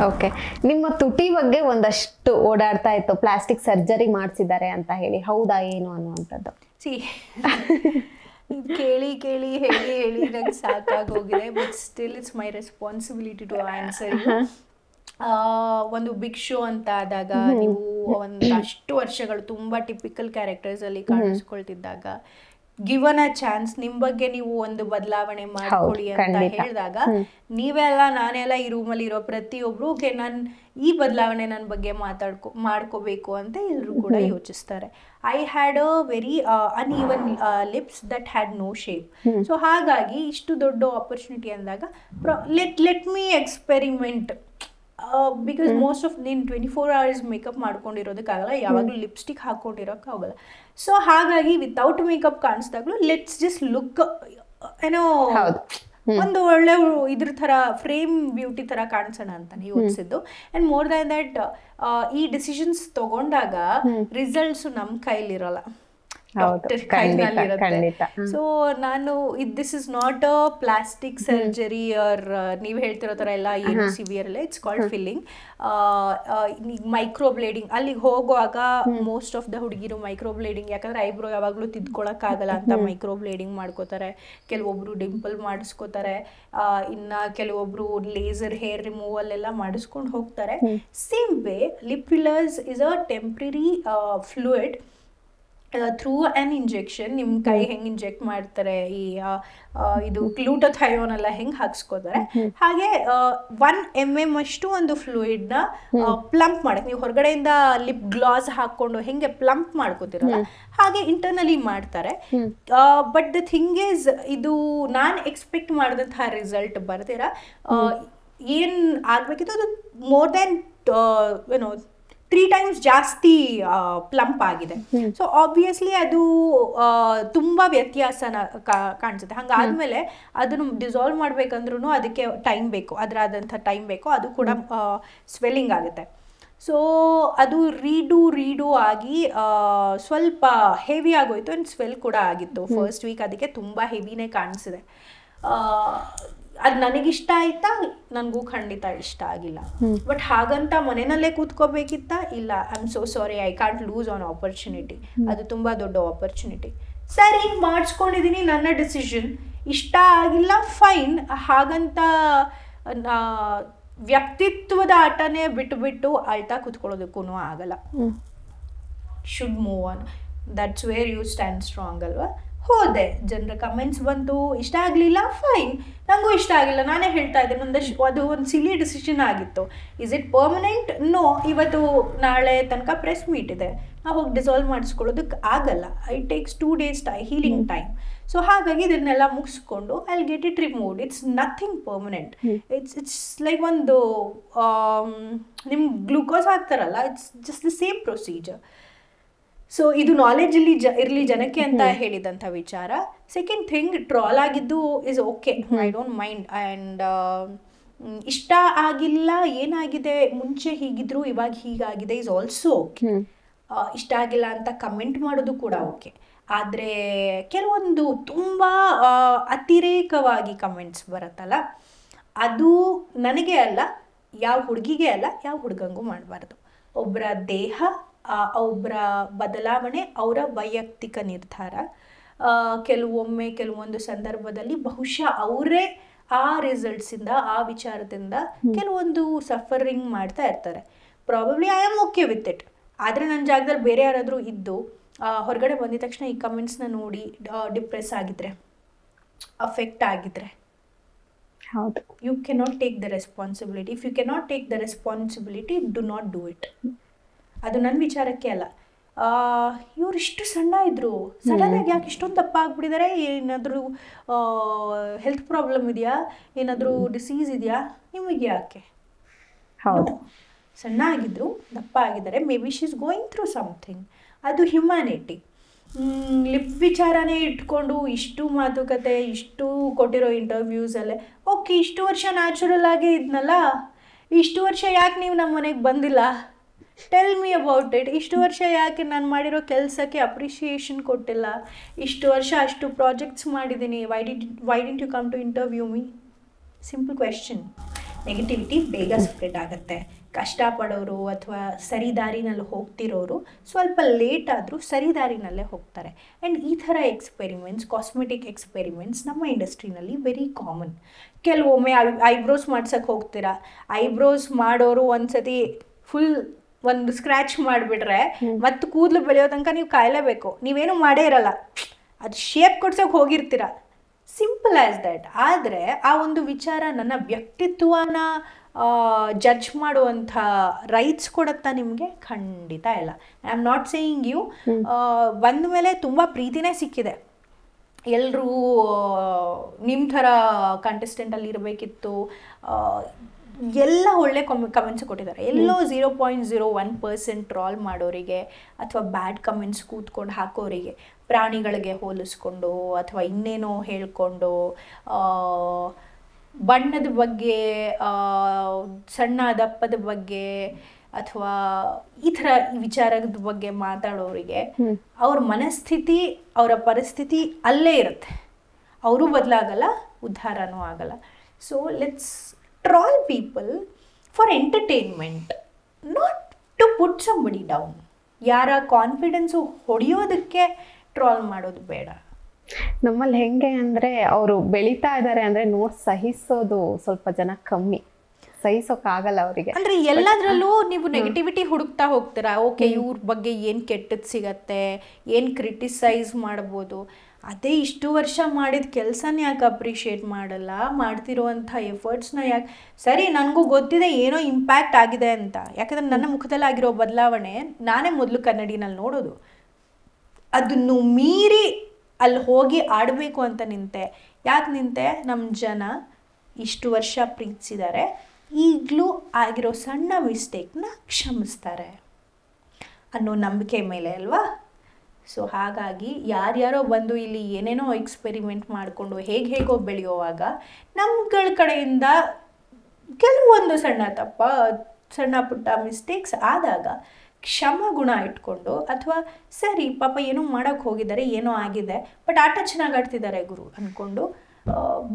Okay, ನಿಮ್ಮ ತುಟಿ ಬಗ್ಗೆ ಒಂದಷ್ಟು ಓಡಾಡ್ತಾ ಇತ್ತು, ಪ್ಲಾಸ್ಟಿಕ್ ಸರ್ಜರಿ ಮಾಡಿಸಿದ್ದಾರೆ ಅಂತ ಹೇಳಿ, ಹೌದಾ ಏನು ಅನ್ನುವಂಥದ್ದು? ಸಿ ಕೇಳಿ ಕೇಳಿ ಹೇಳಿ ಹೇಳಿ ನಂಗೆ ಸಾಕಾಗೋಗಿದೆ, but still it's my responsibility to answer. ಒಂದು ಬಿಗ್ ಶೋ ಅಂತ ಆದಾಗ ನೀವು ಒಂದಷ್ಟು ವರ್ಷಗಳು ತುಂಬ ಟಿಪಿಕಲ್ ಕ್ಯಾರೆಕ್ಟರ್ಸಲ್ಲಿ ಕಾಣಿಸ್ಕೊಳ್ತಿದ್ದಾಗ, ಗಿವನ್ ಅ ಚಾನ್ಸ್ ನಿಮ್ಮ ಬಗ್ಗೆ ನೀವು ಒಂದು ಬದಲಾವಣೆ ಮಾಡ್ಕೊಳ್ಳಿ ಅಂತ ಹೇಳಿದಾಗ, ನೀವೆಲ್ಲ ನಾನೆಲ್ಲ ಈ ರೂಮಲ್ಲಿ ಇರೋ ಪ್ರತಿಯೊಬ್ರು ಓಕೆ ನಾನು ಈ ಬದಲಾವಣೆ ನನ್ನ ಬಗ್ಗೆ ಮಾಡ್ಕೋಬೇಕು ಅಂತ ಎಲ್ಲರೂ ಕೂಡ ಯೋಚಿಸ್ತಾರೆ. I had a very uneven lips that had no shape. So ಹಾಗಾಗಿ ಇಷ್ಟು ದೊಡ್ಡ ಆಪರ್ಚುನಿಟಿ ಅಂದಾಗ let me experiment. Because most of ನೀನು 24 hours ಮೇಕಪ್ ಮಾಡ್ಕೊಂಡಿರೋದಕ್ಕಾಗಲ್ಲ, ಯಾವಾಗಲೂ ಲಿಪ್ಸ್ಟಿಕ್ ಹಾಕ್ಕೊಂಡಿರೋಕ್ಕಾಗಲ್ಲ. ಸೊ ಹಾಗಾಗಿ ವಿತೌಟ್ ಮೇಕಪ್ ಕಾಣಿಸ್ದಾಗ್ಲೂ ಲೆಟ್ಸ್ ಜಸ್ಟ್ ಲುಕ್ ಏನೋ ಒಂದು ಒಳ್ಳೆ ಇದ್ರ ಥರ ಫ್ರೇಮ್ ಬ್ಯೂಟಿ ಥರ ಕಾಣಿಸೋಣ ಅಂತ ಯೋಚಿಸಿದ್ದು. ಆ್ಯಂಡ್ ಮೋರ್ ದ್ಯಾನ್ ದಟ್, ಈ ಡಿಸಿಷನ್ಸ್ ತಗೊಂಡಾಗ ರಿಸಲ್ಟ್ಸ್ ನಮ್ಮ ಕೈಲಿರಲ್ಲ, ಡಾಕ್ಟರ್ ಕೈನಲ್ಲಿರುತ್ತೆ. ಸೊ ನಾನು this is not a plastic surgery or ನೀವು ಹೇಳ್ತಿರೋ ಥರ ಎಲ್ಲ ಏನು ಸಿವಿಯರ್ ಅಲ್ಲ, it's called filling. Micro blading ಅಲ್ಲಿಗೆ ಹೋಗುವಾಗ ಮೋಸ್ಟ್ ಆಫ್ ದ ಹುಡುಗಿರು ಮೈಕ್ರೋ ಬ್ಲೇಡಿಂಗ್, ಯಾಕಂದ್ರೆ ಐಬ್ರೋ ಯಾವಾಗಲೂ ತಿದ್ಕೊಳಕ್ಕಾಗಲ್ಲ ಅಂತ ಮೈಕ್ರೋ ಬ್ಲೇಡಿಂಗ್ ಮಾಡ್ಕೋತಾರೆ. ಕೆಲವೊಬ್ರು ಡಿಂಪಲ್ ಮಾಡಿಸ್ಕೋತಾರೆ, ಇನ್ನು ಕೆಲವೊಬ್ರು ಲೇಸರ್ ಹೇರ್ ರಿಮೂವಲ್ ಎಲ್ಲ ಮಾಡಿಸ್ಕೊಂಡು ಹೋಗ್ತಾರೆ. Same way lip fillers is a temporary fluid through an injection. ನಿಮ್ಮ ಕೈ ಹೆಂಗೆ ಇಂಜೆಕ್ಟ್ ಮಾಡ್ತಾರೆ, ಈ ಇದು ಗ್ಲೂಟಥಯೋನ್ ಎಲ್ಲ ಹೆಂಗೆ ಹಾಕ್ಸ್ಕೋತಾರೆ, ಹಾಗೆ 1 mm ಅಷ್ಟು ಒಂದು ಫ್ಲೂಯಿಡ್ನ ಪ್ಲಂಪ್ ಮಾಡಕ್ಕೆ, ನೀವು ಹೊರಗಡೆಯಿಂದ ಲಿಪ್ ಗ್ಲಾಸ್ ಹಾಕ್ಕೊಂಡು ಹೆಂಗೆ ಪ್ಲಂಪ್ ಮಾಡ್ಕೋತಿರಲ್ಲ ಹಾಗೆ ಇಂಟರ್ನಲಿ ಮಾಡ್ತಾರೆ. ಬಟ್ ದ ಥಿಂಗ್ ಈಸ್, ಇದು ನಾನು ಎಕ್ಸ್ಪೆಕ್ಟ್ ಮಾಡಿದಂತಹ ರಿಸಲ್ಟ್ ಬರ್ತೀರ ಏನು ಆಗಬೇಕಿತ್ತು, ಅದು ಮೋರ್ ದ್ಯಾನ್ ಏನೋ 3 times ಜಾಸ್ತಿ ಪ್ಲಂಪ್ ಆಗಿದೆ. ಸೊ ಆಬ್ವಿಯಸ್ಲಿ ಅದು ತುಂಬ ವ್ಯತ್ಯಾಸನ ಕಾಣಿಸುತ್ತೆ. ಹಂಗಾದ್ಮೇಲೆ ಅದನ್ನು ಡಿಸಾಲ್ವ್ ಮಾಡ್ಬೇಕಂದ್ರೂ ಅದಕ್ಕೆ ಟೈಮ್ ಬೇಕು, ಅದರಾದಂಥ ಟೈಮ್ ಬೇಕು, ಅದು ಕೂಡ ಸ್ವೆಲ್ಲಿಂಗ್ ಆಗುತ್ತೆ. ಸೊ ಅದು ರೀಡು ಆಗಿ ಸ್ವಲ್ಪ ಹೆವಿ ಆಗೋಯ್ತು, ಆ್ಯಂಡ್ ಸ್ವೆಲ್ ಕೂಡ ಆಗಿತ್ತು ಫಸ್ಟ್ ವೀಕ್. ಅದಕ್ಕೆ ತುಂಬ ಹೆವಿನೇ ಕಾಣಿಸಿದೆ. ಅದು ನನಗಿಷ್ಟ ಆಯ್ತಾ? ನನಗೂ ಖಂಡಿತ ಇಷ್ಟ ಆಗಿಲ್ಲ. ಬಟ್ ಹಾಗಂತ ಮನೆಯಲ್ಲೇ ಕೂತ್ಕೋಬೇಕಿತ್ತ? ಇಲ್ಲ, I am so sorry, I can't lose an opportunity. ಅದು ತುಂಬ ದೊಡ್ಡ ಆಪರ್ಚುನಿಟಿ. ಸರಿ, ಮಾಡಿಸ್ಕೊಂಡಿದ್ದೀನಿ, ನನ್ನ ಡಿಸಿಷನ್. ಇಷ್ಟ ಆಗಿಲ್ಲ, ಫೈನ್. ಹಾಗಂತ ವ್ಯಕ್ತಿತ್ವದ ಆಟನೇ ಬಿಟ್ಟು ಅಳ್ತಾ ಕೂತ್ಕೊಳ್ಳೋದಕ್ಕೂ ಆಗಲ್ಲ. Should move on. That's where you stand strong ಅಲ್ವಾ? ಹೋದೆ, ಜನರ ಕಮೆಂಟ್ಸ್ ಬಂತು, ಇಷ್ಟ ಆಗಲಿಲ್ಲ, ಫೈನ್. ನನಗೂ ಇಷ್ಟ ಆಗಿಲ್ಲ, ನಾನೇ ಹೇಳ್ತಾ ಇದ್ದೆ, ಅದು ಒಂದು ಸಿಲಿ ಡಿಸಿಷನ್ ಆಗಿತ್ತು. Is it permanent? ನೋ. ಇವತ್ತು ನಾಳೆ ತನಕ ಪ್ರೆಸ್ ಮೀಟ್ ಇದೆ, ನಾವು ಹೋಗಿ ಡಿಸಾಲ್ವ್ ಮಾಡಿಸ್ಕೊಳ್ಳೋದಕ್ಕೆ ಆಗಲ್ಲ. It takes 2 days healing time. So ಹಾಗಾಗಿ ಇದನ್ನೆಲ್ಲ ಮುಗಿಸ್ಕೊಂಡು I will get it removed. It's nothing permanent. It's like ಒಂದು ನಿಮ್ಗೆ ಗ್ಲೂಕೋಸ್ ಹಾಕ್ತಾರಲ್ಲ, it's just the same procedure. So ಇದು ನಾಲೆಜ್ ಇರಲಿ ಜನಕ್ಕೆ ಅಂತ ಹೇಳಿದಂಥ ವಿಚಾರ. ಸೆಕೆಂಡ್ ಥಿಂಗ್, ಟ್ರಾಲ್ ಆಗಿದ್ದು is okay, I don't mind. And ಇಷ್ಟ ಆಗಿಲ್ಲ, ಏನಾಗಿದೆ, ಮುಂಚೆ ಹೀಗಿದ್ರು ಇವಾಗ ಹೀಗಾಗಿದೆ ಇಸ್ ಆಲ್ಸೋ ಓಕೆ. ಇಷ್ಟ ಆಗಿಲ್ಲ ಅಂತ ಕಮೆಂಟ್ ಮಾಡೋದು ಕೂಡ ಓಕೆ. ಆದರೆ ಕೆಲವೊಂದು ತುಂಬ ಅತಿರೇಕವಾಗಿ ಕಮೆಂಟ್ಸ್ ಬರುತ್ತಲ್ಲ, ಅದು ನನಗೆ ಅಲ್ಲ, ಯಾವ ಹುಡುಗಿಗೆ ಅಲ್ಲ, ಯಾವ ಹುಡುಗಂಗೂ ಮಾಡಬಾರ್ದು. ಒಬ್ಬರ ದೇಹ, ಒಬ್ಬರ ಬದಲಾವಣೆ ಅವರ ವೈಯಕ್ತಿಕ ನಿರ್ಧಾರ. ಕೆಲವೊಂದು ಸಂದರ್ಭದಲ್ಲಿ ಬಹುಶಃ ಅವರೇ ಆ ರಿಸಲ್ಟ್ಸಿಂದ, ಆ ವಿಚಾರದಿಂದ ಕೆಲವೊಂದು ಸಫರಿಂಗ್ ಮಾಡ್ತಾ ಇರ್ತಾರೆ. Probably I am okay with it. ಆದರೆ ನನ್ನ ಜಾಗದಲ್ಲಿ ಬೇರೆ ಯಾರಾದರೂ ಇದ್ದು ಹೊರಗಡೆ ಬಂದಿದ ತಕ್ಷಣ ಈ ಕಮೆಂಟ್ಸ್ನ ನೋಡಿ ಡಿಪ್ರೆಸ್ ಆಗಿದ್ರೆ, ಅಫೆಕ್ಟ್ ಆಗಿದ್ರೆ, ಹೌದು, you cannot take the responsibility. If you cannot take the responsibility, do not do it. ಅದು ನನ್ನ ವಿಚಾರಕ್ಕೆ ಅಲ್ಲ. ಇವ್ರು ಇಷ್ಟು ಸಣ್ಣ ಇದ್ರು, ಸಡನ್ನಾಗಿ ಯಾಕೆ ಇಷ್ಟೊಂದು ದಪ್ಪ ಆಗ್ಬಿಟ್ಟಿದ್ದಾರೆ? ಏನಾದರೂ ಹೆಲ್ತ್ ಪ್ರಾಬ್ಲಮ್ ಇದೆಯಾ? ಏನಾದರೂ ಡಿಸೀಸ್ ಇದೆಯಾ? ನಿಮಗೆ ಯಾಕೆ? ಹೌದು, ಸಣ್ಣ ಆಗಿದ್ರು, ದಪ್ಪ ಆಗಿದ್ದಾರೆ, may be she is going through something. ಅದು ಹ್ಯುಮ್ಯಾನಿಟಿ. ಲಿಪ್ ವಿಚಾರನೇ ಇಟ್ಕೊಂಡು ಇಷ್ಟು ಮಾತುಕತೆ, ಇಷ್ಟು ಕೊಟ್ಟಿರೋ ಇಂಟರ್ವ್ಯೂಸಲ್ಲೇ ಓಕೆ, ಇಷ್ಟು ವರ್ಷ ನ್ಯಾಚುರಲ್ ಆಗೇ ಇದ್ನಲ್ಲ, ಇಷ್ಟು ವರ್ಷ ಯಾಕೆ ನೀವು ನಮ್ಮ ಮನೆಗೆ ಬಂದಿಲ್ಲ? Tell me about it. ಇಷ್ಟು ವರ್ಷ ಯಾಕೆ ನಾನು ಮಾಡಿರೋ ಕೆಲಸಕ್ಕೆ ಅಪ್ರಿಷಿಯೇಷನ್ ಕೊಟ್ಟಿಲ್ಲ? ಇಷ್ಟು ವರ್ಷ ಅಷ್ಟು ಪ್ರಾಜೆಕ್ಟ್ಸ್ ಮಾಡಿದ್ದೀನಿ, why didn't you come to interview me? Simple question. Negativity ಬೇಗ ಸ್ಪ್ರೆಡ್ ಆಗುತ್ತೆ. ಕಷ್ಟಪಡೋರು ಅಥವಾ ಸರಿದಾರಿನಲ್ಲಿ ಹೋಗ್ತಿರೋರು ಸ್ವಲ್ಪ ಲೇಟ್ ಆದರೂ ಸರಿದಾರಿನಲ್ಲೇ ಹೋಗ್ತಾರೆ. ಆ್ಯಂಡ್ ಈ ಥರ ಎಕ್ಸ್ಪೆರಿಮೆಂಟ್ಸ್, ಕಾಸ್ಮೆಟಿಕ್ ಎಕ್ಸ್ಪೆರಿಮೆಂಟ್ಸ್ ನಮ್ಮ ಇಂಡಸ್ಟ್ರಿನಲ್ಲಿ ವೆರಿ ಕಾಮನ್. ಕೆಲವೊಮ್ಮೆ ಐಬ್ರೋಸ್ ಮಾಡ್ಸೋಕ್ಕೆ ಹೋಗ್ತೀರಾ, ಐಬ್ರೋಸ್ ಮಾಡೋರು ಒಂದ್ಸತಿ ಫುಲ್ ಒಂದು ಸ್ಕ್ರ್ಯಾಚ್ ಮಾಡಿಬಿಟ್ರೆ ಮತ್ತು ಕೂದಲು ಬೆಳೆಯೋ ತನಕ ನೀವು ಕಾಯಲೇಬೇಕು. ನೀವೇನು ಮಾಡೇ ಇರಲ್ಲ, ಅದು ಶೇಪ್ ಕೊಡ್ಸೋಕೆ ಹೋಗಿರ್ತೀರ, ಸಿಂಪಲ್ ಆ್ಯಸ್ ದ್ಯಾಟ್. ಆದರೆ ಆ ಒಂದು ವಿಚಾರ ನನ್ನ ವ್ಯಕ್ತಿತ್ವನ ಜಡ್ಜ್ ಮಾಡುವಂಥ ರೈಟ್ಸ್ ಕೊಡುತ್ತಾ ನಿಮಗೆ? ಖಂಡಿತ ಇಲ್ಲ. I am not saying you. ಬಂದ ಮೇಲೆ ತುಂಬ ಪ್ರೀತಿನೇ ಸಿಕ್ಕಿದೆ. ಎಲ್ಲರೂ ನಿಮ್ಮ ಥರ ಕಂಟೆಸ್ಟೆಂಟಲ್ಲಿ ಇರಬೇಕಿತ್ತು, ಎಲ್ಲ ಒಳ್ಳೆ ಕಮೆಂಟ್ಸ್ ಕೊಟ್ಟಿದ್ದಾರೆ. ಎಲ್ಲೋ 0.01% ಟ್ರಾಲ್ ಮಾಡೋರಿಗೆ ಅಥವಾ ಬ್ಯಾಡ್ ಕಮೆಂಟ್ಸ್ ಕೂತ್ಕೊಂಡು ಹಾಕೋರಿಗೆ, ಪ್ರಾಣಿಗಳಿಗೆ ಹೋಲಿಸ್ಕೊಂಡು ಅಥವಾ ಇನ್ನೇನೋ ಹೇಳ್ಕೊಂಡು, ಬಣ್ಣದ ಬಗ್ಗೆ, ಸಣ್ಣ ದಪ್ಪದ ಬಗ್ಗೆ ಅಥವಾ ಈ ಥರ ವಿಚಾರದ ಬಗ್ಗೆ ಮಾತಾಡೋರಿಗೆ ಅವ್ರ ಮನಸ್ಥಿತಿ, ಅವರ ಪರಿಸ್ಥಿತಿ ಅಲ್ಲೇ ಇರುತ್ತೆ. ಅವರು ಬದಲಾಗಲ್ಲ, ಉದ್ಧಾರನೂ ಆಗಲ್ಲ. So let's troll people for entertainment, not to put somebody down. ಯಾರ ಕಾನ್ಫಿಡೆನ್ಸು ಹೊಡೆಯೋದಕ್ಕೆ ಟ್ರಾಲ್ ಮಾಡೋದು ಬೇಡ. ನಮ್ಮಲ್ಲಿ ಹೆಂಗೆ ಅಂದರೆ ಅವರು ಬೆಳೀತಾ ಇದ್ದಾರೆ ಅಂದರೆ ನೋಡಿ ಸಹಿಸೋದು ಸ್ವಲ್ಪ ಜನ ಕಮ್ಮಿ, ಸಹಿಸೋಕ್ಕಾಗಲ್ಲ ಅವರಿಗೆ. ಅಂದರೆ ಎಲ್ಲದರಲ್ಲೂ ನೀವು ನೆಗೆಟಿವಿಟಿ ಹುಡುಕ್ತಾ ಹೋಗ್ತೀರಾ. ಓಕೆ, ಇವ್ರ ಬಗ್ಗೆ ಏನು ಕೆಟ್ಟದ್ದು ಸಿಗತ್ತೆ, ಏನು ಕ್ರಿಟಿಸೈಸ್ ಮಾಡ್ಬೋದು. ಅದೇ ಇಷ್ಟು ವರ್ಷ ಮಾಡಿದ ಕೆಲಸನ ಯಾಕೆ ಅಪ್ರಿಷಿಯೇಟ್ ಮಾಡಲ್ಲ? ಮಾಡ್ತಿರುವಂಥ ಎಫರ್ಟ್ಸ್ನ ಯಾಕೆ? ಸರಿ, ನನಗೂ ಗೊತ್ತಿದೆ ಏನೋ ಇಂಪ್ಯಾಕ್ಟ್ ಆಗಿದೆ ಅಂತ, ಯಾಕಂದರೆ ನನ್ನ ಮುಖದಲ್ಲಾಗಿರೋ ಬದಲಾವಣೆ ನಾನೇ ಮೊದಲು ಕನ್ನಡಿನಲ್ಲಿ ನೋಡೋದು. ಅದನ್ನು ಮೀರಿ ಅಲ್ಲಿ ಹೋಗಿ ಆಡಬೇಕು ಅಂತ ನಿಂತೆ. ಯಾಕೆ ನಿಂತೆ? ನಮ್ಮ ಜನ ಇಷ್ಟು ವರ್ಷ ಪ್ರೀತಿಸಿದ್ದಾರೆ, ಈಗಲೂ ಆಗಿರೋ ಸಣ್ಣ ಮಿಸ್ಟೇಕ್ನ ಕ್ಷಮಿಸ್ತಾರೆ ಅನ್ನೋ ನಂಬಿಕೆ ಮೇಲೆ ಅಲ್ವಾ? ಸೊ ಹಾಗಾಗಿ ಯಾರ್ಯಾರೋ ಬಂದು ಇಲ್ಲಿ ಏನೇನೋ ಎಕ್ಸ್ಪೆರಿಮೆಂಟ್ ಮಾಡಿಕೊಂಡು ಹೇಗೋ ಬೆಳೆಯೋವಾಗ ನಮ್ಗಳ ಕಡೆಯಿಂದ ಕೆಲವೊಂದು ಸಣ್ಣ ಪುಟ್ಟ ಮಿಸ್ಟೇಕ್ಸ್ ಆದಾಗ ಕ್ಷಮ ಗುಣ ಇಟ್ಕೊಂಡು, ಅಥವಾ ಸರಿ ಪಾಪ ಏನೋ ಮಾಡೋಕ್ಕೆ ಹೋಗಿದ್ದಾರೆ, ಏನೋ ಆಗಿದೆ, ಬಟ್ ಆಟ ಚೆನ್ನಾಗಿ ಆಡ್ತಿದ್ದಾರೆ ಗುರು ಅಂದ್ಕೊಂಡು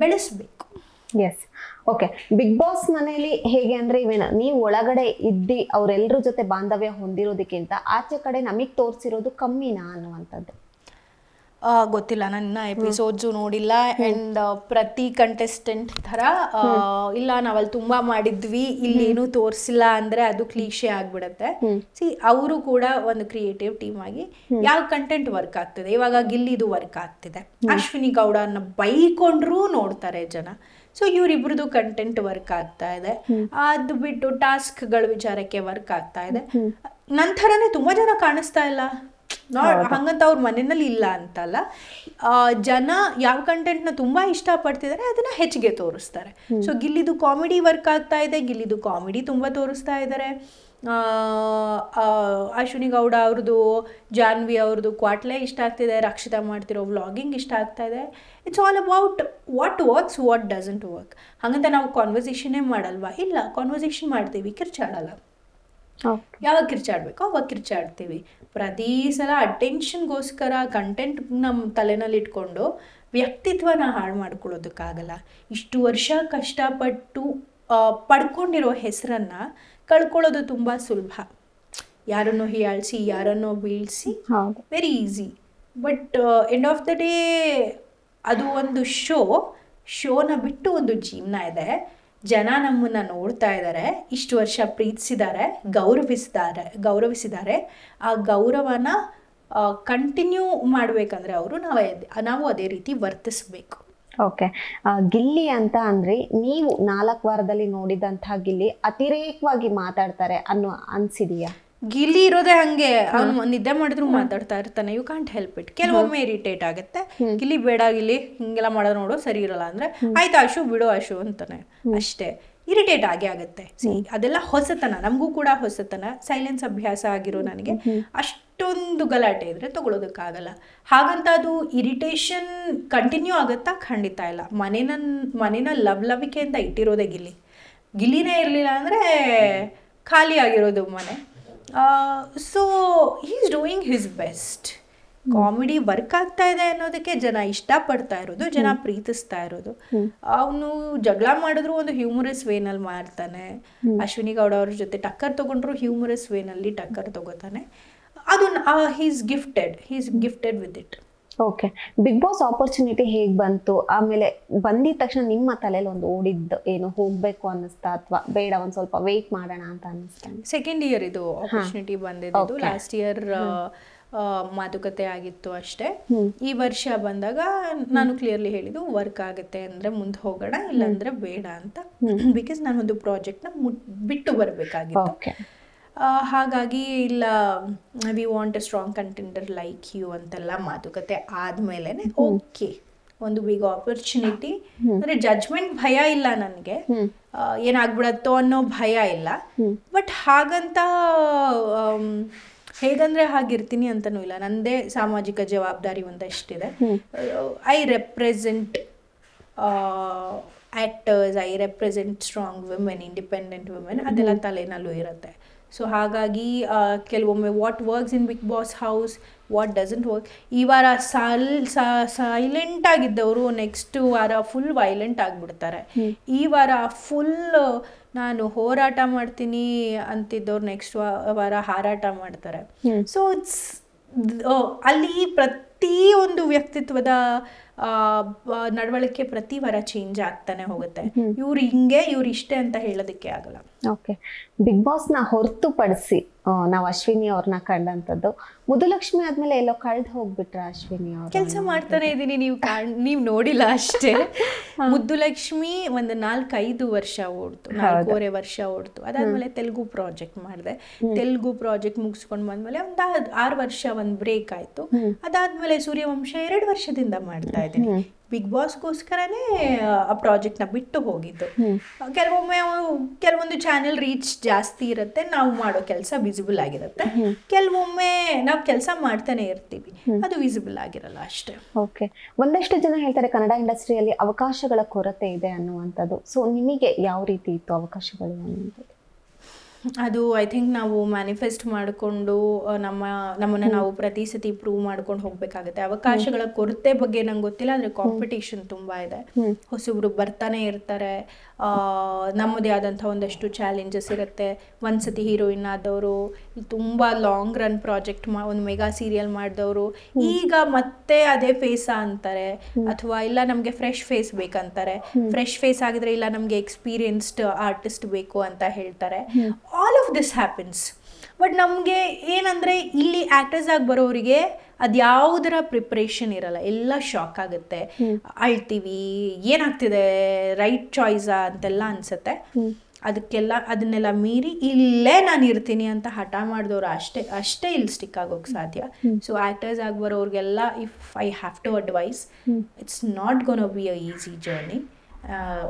ಬೆಳೆಸ್ಬೇಕು. S, okay. ಬಿಗ್ ಬಾಸ್ ಮನೆಯಲ್ಲಿ ಹೇಗೆ ಅಂದರೆ, ಇವೇನ ನೀವು ಒಳಗಡೆ ಇದ್ದು ಅವರೆಲ್ಲರ ಜೊತೆ ಬಾಂಧವ್ಯ ಹೊಂದಿರೋದಕ್ಕಿಂತ ಆಚೆ ಕಡೆ ನಮಗೆ ತೋರಿಸಿರೋದು ಕಮ್ಮಿನಾ ಅನ್ನುವಂಥದ್ದು? ಗೊತ್ತಿಲ್ಲ, ನನ್ನ ಎಪಿಸೋಡ್ಸು ನೋಡಿಲ್ಲ. ಆ್ಯಂಡ್ ಪ್ರತಿ ಕಂಟೆಸ್ಟೆಂಟ್ ಥರ ಇಲ್ಲ ನಾವಲ್ಲಿ ತುಂಬ ಮಾಡಿದ್ವಿ, ಇಲ್ಲೇನೂ ತೋರಿಸಿಲ್ಲ ಅಂದರೆ ಅದು ಕ್ಲೀಶೆ ಆಗಿಬಿಡುತ್ತೆ. ಅವರು ಕೂಡ ಒಂದು ಕ್ರಿಯೇಟಿವ್ ಟೀಮ್ ಆಗಿ ಯಾವ ಕಂಟೆಂಟ್ ವರ್ಕ್ ಆಗ್ತಿದೆ, ಇವಾಗ ಗಿಲ್ಲಿದು ವರ್ಕ್ ಆಗ್ತಿದೆ, ಅಶ್ವಿನಿ ಗೌಡನ ಬೈಕೊಂಡ್ರೂ ನೋಡ್ತಾರೆ ಜನ. ಸೊ ಇವರಿಬ್ರದ್ದು ಕಂಟೆಂಟ್ ವರ್ಕ್ ಆಗ್ತಾ ಇದೆ. ಅದು ಬಿಟ್ಟು ಟಾಸ್ಕ್ಗಳ ವಿಚಾರಕ್ಕೆ ವರ್ಕ್ ಆಗ್ತಾ ಇದೆ. ನಂತರನೇ ತುಂಬ ಜನ ಕಾಣಿಸ್ತಾ ಇಲ್ಲ. ಹಂಗಂತ ಅವ್ರ ಮನೆಯಲ್ಲಿ ಇಲ್ಲ ಅಂತಲ್ಲ, ಜನ ಯಾವ ಕಂಟೆಂಟ್ನ ತುಂಬ ಇಷ್ಟಪಡ್ತಿದ್ದಾರೆ ಅದನ್ನ ಹೆಚ್ಚಿಗೆ ತೋರಿಸ್ತಾರೆ. ಸೊ ಗಿಲ್ಲಿದು ಕಾಮಿಡಿ ವರ್ಕ್ ಆಗ್ತಾ ಇದೆ, ಗಿಲ್ಲಿದು ಕಾಮಿಡಿ ತುಂಬ ತೋರಿಸ್ತಾ ಇದ್ದಾರೆ. ಅಶ್ವಿನಿ ಗೌಡ ಅವ್ರದ್ದು, ಜಾನ್ವಿ ಅವ್ರದ್ದು ಕ್ವಾಟ್ಲೆ ಇಷ್ಟ ಆಗ್ತಿದೆ, ರಕ್ಷಿತಾ ಮಾಡ್ತಿರೋ ವ್ಲಾಗಿಂಗ್ ಇಷ್ಟ ಆಗ್ತಾ ಇದೆ. It's all about what works, what doesn't work. ಹಾಗಂತ ನಾವು ಕಾನ್ವರ್ಸೇಷನ್ನೇ ಮಾಡಲ್ವಾ? ಇಲ್ಲ, ಕಾನ್ವರ್ಸೇಷನ್ ಮಾಡ್ತೀವಿ, ಕಿರ್ಚಾಡಲ್ಲ. ಯಾವಾಗ ಕಿರ್ಚಾಡ್ಬೇಕೋ ಅವಾಗ ಕಿರ್ಚಾಡ್ತೀವಿ. ಪ್ರತಿ ಸಲ ಅಟೆನ್ಷನ್ಗೋಸ್ಕರ ಕಂಟೆಂಟ್ ನಮ್ಮ ತಲೆನಲ್ಲಿ ಇಟ್ಕೊಂಡು ವ್ಯಕ್ತಿತ್ವನ ಹಾಳು ಮಾಡ್ಕೊಳ್ಳೋದಕ್ಕಾಗಲ್ಲ. ಇಷ್ಟು ವರ್ಷ ಕಷ್ಟಪಟ್ಟು ಪಡ್ಕೊಂಡಿರೋ ಹೆಸರನ್ನು ಕಳ್ಕೊಳ್ಳೋದು ತುಂಬ ಸುಲಭ. ಯಾರನ್ನೋ ಹೀಯಾಳಿಸಿ, ಯಾರನ್ನೋ ಬೀಳಿಸಿ very easy. But end of the day ಅದು ಒಂದು ಶೋನ ಬಿಟ್ಟು ಒಂದು ಜೀವನ ಇದೆ. ಜನ ನಮ್ಮನ್ನು ನೋಡ್ತಾ ಇದ್ದಾರೆ, ಇಷ್ಟು ವರ್ಷ ಪ್ರೀತಿಸಿದ್ದಾರೆ, ಗೌರವಿಸಿದ್ದಾರೆ. ಆ ಗೌರವನ ಕಂಟಿನ್ಯೂ ಮಾಡಬೇಕಂದ್ರೆ ನಾವು ಅದೇ ರೀತಿ ವರ್ತಿಸಬೇಕು. ಓಕೆ. ಗಿಲ್ಲಿ ಅಂತ ಅಂದ್ರೆ ನೀವು 4 ವಾರದಲ್ಲಿ ನೋಡಿದಂತಹ ಗಿಲ್ಲಿ ಅತಿರೇಕವಾಗಿ ಮಾತಾಡ್ತಾರೆ ಅನ್ಸಿದೆಯಾ? ಗಿಲ್ಲಿ ಇರೋದೇ ಹಂಗೆ, ಅವ್ನು ನಿದ್ದೆ ಮಾಡಿದ್ರು ಮಾತಾಡ್ತಾ ಇರ್ತಾನೆ. You can't help it. ಕೆಲವೊಮ್ಮೆ ಇರಿಟೇಟ್ ಆಗುತ್ತೆ. ಗಿಲ್ಲಿ ಬೇಡ, ಗಿಲ್ಲಿ ಹಿಂಗೆಲ್ಲ ಮಾಡೋದು ನೋಡು ಸರಿ ಇರಲ್ಲ ಅಂದ್ರೆ ಆಯ್ತು ಆಶು ಬಿಡು ಆಶು ಅಂತಾನೆ ಅಷ್ಟೇ. ಇರಿಟೇಟ್ ಆಗುತ್ತೆ. ಅದೆಲ್ಲ ಹೊಸತನ, ನಮಗೂ ಕೂಡ ಹೊಸತನ. ಸೈಲೆನ್ಸ್ ಅಭ್ಯಾಸ ಆಗಿರೋ ನನಗೆ ಅಷ್ಟೊಂದು ಗಲಾಟೆ ಇದ್ರೆ ತಗೊಳ್ಳೋದಕ್ಕಾಗಲ್ಲ. ಹಾಗಂತ ಅದು ಇರಿಟೇಷನ್ ಕಂಟಿನ್ಯೂ ಆಗುತ್ತಾ? ಖಂಡಿತ ಇಲ್ಲ. ಮನೇನ ಲವಿಕೆಯಿಂದ ಇಟ್ಟಿರೋದೇ ಗಿಲ್ಲಿನೇ ಇರಲಿಲ್ಲ ಅಂದರೆ ಖಾಲಿ ಆಗಿರೋದು ಮನೆ. So he is doing his best. Comedy work ಆಗ್ತಾ ಇದೆ ಅನ್ನೋದಕ್ಕೆ ಜನ ಇಷ್ಟಪಡ್ತಾ ಇರೋದು, ಜನ ಪ್ರೀತಿಸ್ತಾ ಇರೋದು. ಅವನು ಜಗಳ ಮಾಡಿದ್ರು ಒಂದು ಹ್ಯೂಮರಸ್ ವೇನಲ್ಲಿ ಮಾಡ್ತಾನೆ. ಅಶ್ವಿನಿ ಗೌಡ ಅವ್ರ ಜೊತೆ ಟಕ್ಕರ್ ತಗೊಂಡ್ರು ಹ್ಯೂಮರಸ್ ವೇನಲ್ಲಿ ಟಕ್ಕರ್ ತಗೋತಾನೆ. ಅದು he's gifted with it. Okay, Bigg Boss opportunity ಹೇಗ್ ಬಂತು? ಆಮೇಲೆ ಬಂದಿದ ತಕ್ಷಣ ನಿಮ್ಮ ತಲೆಯಲ್ಲಿ ಒಂದು ಓಡಿದ್ದು ಏನು, ಹೋಗ್ಬೇಕು ಅನ್ನಿಸ್ತಾ ಅಥವಾ ಬೇಡ ಒಂದ್ ಸ್ವಲ್ಪ ವೇಟ್ ಮಾಡೋಣ ಅಂತ ಅನ್ನಿಸ್ತಾ? ಸೆಕೆಂಡ್ ಇಯರ್ ಇದು ಆಪರ್ಚುನಿಟಿ ಬಂದಿದ್ದು. ಲಾಸ್ಟ್ ಇಯರ್ ಮಾತುಕತೆ ಆಗಿತ್ತು ಅಷ್ಟೇ. ಈ ವರ್ಷ ಬಂದಾಗ ನಾನು ಕ್ಲಿಯರ್ಲಿ ಹೇಳಿದ್ದು ವರ್ಕ್ ಆಗುತ್ತೆ ಅಂದ್ರೆ ಮುಂದೆ ಹೋಗೋಣ, ಇಲ್ಲಾಂದ್ರೆ ಬೇಡ ಅಂತ. ಬಿಕಾಸ್ ನಾನು ಒಂದು ಪ್ರಾಜೆಕ್ಟ್ನ ಬಿಟ್ಟು ಬರಬೇಕಾಗಿತ್ತು. ಹಾಗಾಗಿ ಇಲ್ಲ, we want a strong contender like you ಅಂತೆಲ್ಲ ಮಾತುಕತೆ ಆದ್ಮೇಲೆ ಓಕೆ, ಒಂದು ಬಿಗ್ ಆಪರ್ಚುನಿಟಿ. ಅಂದ್ರೆ ಜಡ್ಜ್ಮೆಂಟ್ ಭಯ ಇಲ್ಲ ನನಗೆ, ಏನಾಗ್ಬಿಡತ್ತೋ ಅನ್ನೋ ಭಯ ಇಲ್ಲ. ಬಟ್ ಹಾಗಂತ ಹೇಗಂದ್ರೆ ಹಾಗಿರ್ತೀನಿ ಅಂತನೂ ಇಲ್ಲ. ನಂದೇ ಸಾಮಾಜಿಕ ಜವಾಬ್ದಾರಿ ಒಂದಷ್ಟಿದೆ. I represent actors, I represent strong women, independent women, ಅದೆಲ್ಲ ತಲೆನಲ್ಲೂ ಇರುತ್ತೆ. ಸೊ ಹಾಗಾಗಿ ಕೆಲವೊಮ್ಮೆ what works in Bigg Boss house, what doesn't work. ಈ ವಾರ ಸೈಲೆಂಟ್ ಆಗಿದ್ದವರು ನೆಕ್ಸ್ಟ್ ವಾರ ಫುಲ್ ವೈಲೆಂಟ್ ಆಗಿಬಿಡ್ತಾರೆ. ಈ ವಾರ ಫುಲ್ ನಾನು ಹೋರಾಟ ಮಾಡ್ತೀನಿ ಅಂತಿದ್ದವ್ರು ನೆಕ್ಸ್ಟ್ ವಾರ ಹಾರಾಟ ಮಾಡ್ತಾರೆ. ಸೊ ಇಟ್ಸ್ ಅಲ್ಲಿ ಪ್ರತಿಯೊಂದು ವ್ಯಕ್ತಿತ್ವದ ನಡವಳಿಕೆ ಪ್ರತಿ ವಾರ ಚೇಂಜ್ ಆಗ್ತಾನೆ ಹೋಗುತ್ತೆ. ಇವ್ರು ಹಿಂಗೆ, ಇವ್ರು ಇಷ್ಟೇ ಅಂತ ಹೇಳೋದಕ್ಕೆ ಆಗಲ್ಲ. ಓಕೆ, ಬಿಗ್ ಬಾಸ್ನ ಹೊರತುಪಡಿಸಿ ನಾವು ಅಶ್ವಿನಿ ಅವ್ರನ್ನ ಕಂಡಂಥದ್ದು, ಮುದುಲಕ್ಷ್ಮಿ ಆದ್ಮೇಲೆ ಎಲ್ಲೋ ಕಳ್ದು ಹೋಗ್ಬಿಟ್ರ ಅಶ್ವಿನಿ ಅವ್ರು? ಕೆಲಸ ಮಾಡ್ತಾನೆ ಇದ್ದೀನಿ, ನೀವು ನೋಡಿಲ್ಲ ಅಷ್ಟೇ. ಮುದ್ದುಲಕ್ಷ್ಮಿ ಒಂದು 4-5 ವರ್ಷ ಓಡ್ತು, 4.5 ವರ್ಷ ಓಡ್ತು. ಅದಾದ್ಮೇಲೆ ತೆಲುಗು ಪ್ರಾಜೆಕ್ಟ್ ಮಾಡಿದೆ. ತೆಲುಗು ಪ್ರಾಜೆಕ್ಟ್ ಮುಗಿಸ್ಕೊಂಡು ಬಂದ್ಮೇಲೆ ಒಂದು 6 ವರ್ಷ ಒಂದು ಬ್ರೇಕ್ ಆಯ್ತು. ಅದಾದ್ಮೇಲೆ ಸೂರ್ಯವಂಶ 2 ವರ್ಷದಿಂದ ಮಾಡ್ತಾ ಇದ್ದೀನಿ. ಬಿಗ್ ಬಾಸ್ಗೋಸ್ಕರನೇ ಆ ಪ್ರಾಜೆಕ್ಟ್ನ ಬಿಟ್ಟು ಹೋಗಿದ್ದು. ಕೆಲವೊಂದು ಚಾನೆಲ್ ರೀಚ್ ಜಾಸ್ತಿ ಇರುತ್ತೆ, ನಾವು ಮಾಡೋ ಕೆಲಸ ವಿಸಿಬಲ್ ಆಗಿರುತ್ತೆ. ಕೆಲವೊಮ್ಮೆ ನಾವು ಕೆಲಸ ಮಾಡ್ತಾನೆ ಇರ್ತೀವಿ, ಅದು ವಿಸಿಬಲ್ ಆಗಿರಲ್ಲ ಅಷ್ಟೇ. ಓಕೆ, ಒಂದಷ್ಟು ಜನ ಹೇಳ್ತಾರೆ ಕನ್ನಡ ಇಂಡಸ್ಟ್ರಿಯಲ್ಲಿ ಅವಕಾಶಗಳ ಕೊರತೆ ಇದೆ ಅನ್ನುವಂಥದ್ದು. ಸೊ ನಿಮಗೆ ಯಾವ ರೀತಿ ಇತ್ತು ಅವಕಾಶಗಳು ಅನ್ನುವಂಥದ್ದು? ಅದು ಐ ಥಿಂಕ್ ನಾವು ಮ್ಯಾನಿಫೆಸ್ಟ್ ಮಾಡಿಕೊಂಡು ನಮ್ಮನ್ನು ನಾವು ಪ್ರತಿ ಸತಿ ಪ್ರೂವ್ ಮಾಡ್ಕೊಂಡು ಹೋಗ್ಬೇಕಾಗುತ್ತೆ. ಅವಕಾಶಗಳ ಕೊರತೆ ಬಗ್ಗೆ ನಂಗೆ ಗೊತ್ತಿಲ್ಲ, ಆದರೆ ಕಾಂಪಿಟೇಷನ್ ತುಂಬ ಇದೆ. ಹೊಸಬ್ರು ಬರ್ತಾನೆ ಇರ್ತಾರೆ. ನಮ್ಮದೇ ಆದಂಥ ಒಂದಷ್ಟು ಚಾಲೆಂಜಸ್ ಇರುತ್ತೆ. ಒಂದ್ಸತಿ ಹೀರೋಯಿನ್ ಆದವರು, ತುಂಬ ಲಾಂಗ್ ರನ್ ಪ್ರಾಜೆಕ್ಟ್ ಒಂದು ಮೆಗಾ ಸೀರಿಯಲ್ ಮಾಡಿದವರು ಈಗ ಮತ್ತೆ ಅದೇ ಫೇಸಾ ಅಂತಾರೆ, ಅಥವಾ ಇಲ್ಲ ನಮಗೆ ಫ್ರೆಶ್ ಫೇಸ್ ಬೇಕಂತಾರೆ. ಫ್ರೆಶ್ ಫೇಸ್ ಆಗಿದ್ರೆ ಇಲ್ಲ ನಮಗೆ ಎಕ್ಸ್ಪೀರಿಯನ್ಸ್ಡ್ ಆರ್ಟಿಸ್ಟ್ ಬೇಕು ಅಂತ ಹೇಳ್ತಾರೆ. All of this happens. But ನಮಗೆ ಏನಂದರೆ ಇಲ್ಲಿ ಆ್ಯಕ್ಟರ್ಸ್ ಆಗಿ ಬರೋರಿಗೆ ಅದ್ಯಾವುದರ ಪ್ರಿಪ್ರೇಷನ್ ಇರಲ್ಲ, ಎಲ್ಲ ಶಾಕ್ ಆಗುತ್ತೆ. ಅಳ್ತೀವಿ, ಏನಾಗ್ತಿದೆ, ರೈಟ್ ಚಾಯ್ಸಾ ಅಂತೆಲ್ಲ ಅನಿಸುತ್ತೆ. ಅದನ್ನೆಲ್ಲ ಮೀರಿ ಇಲ್ಲೇ ನಾನು ಇರ್ತೀನಿ ಅಂತ ಹಠ ಮಾಡಿದವರು ಅಷ್ಟೇ ಇಲ್ಲಿ ಸ್ಟಿಕ್ ಆಗೋಕ್ಕೆ ಸಾಧ್ಯ. ಸೊ ಆ್ಯಕ್ಟರ್ಸ್ ಆಗಿ ಬರೋರಿಗೆಲ್ಲ if I have to advise, it's not gonna be a easy journey.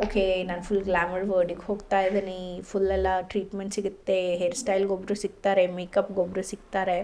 Okay, ನಾನು ಫುಲ್ ಗ್ಲಾಮರ್ ವರ್ಡಿಗೆ ಹೋಗ್ತಾ ಇದ್ದೀನಿ, ಫುಲ್ಲೆಲ್ಲ ಟ್ರೀಟ್ಮೆಂಟ್ ಸಿಗುತ್ತೆ, ಹೇರ್ ಸ್ಟೈಲ್ಗೊಬ್ಬರು ಸಿಗ್ತಾರೆ, ಮೇಕಪ್ಗೊಬ್ಬರು ಸಿಗ್ತಾರೆ,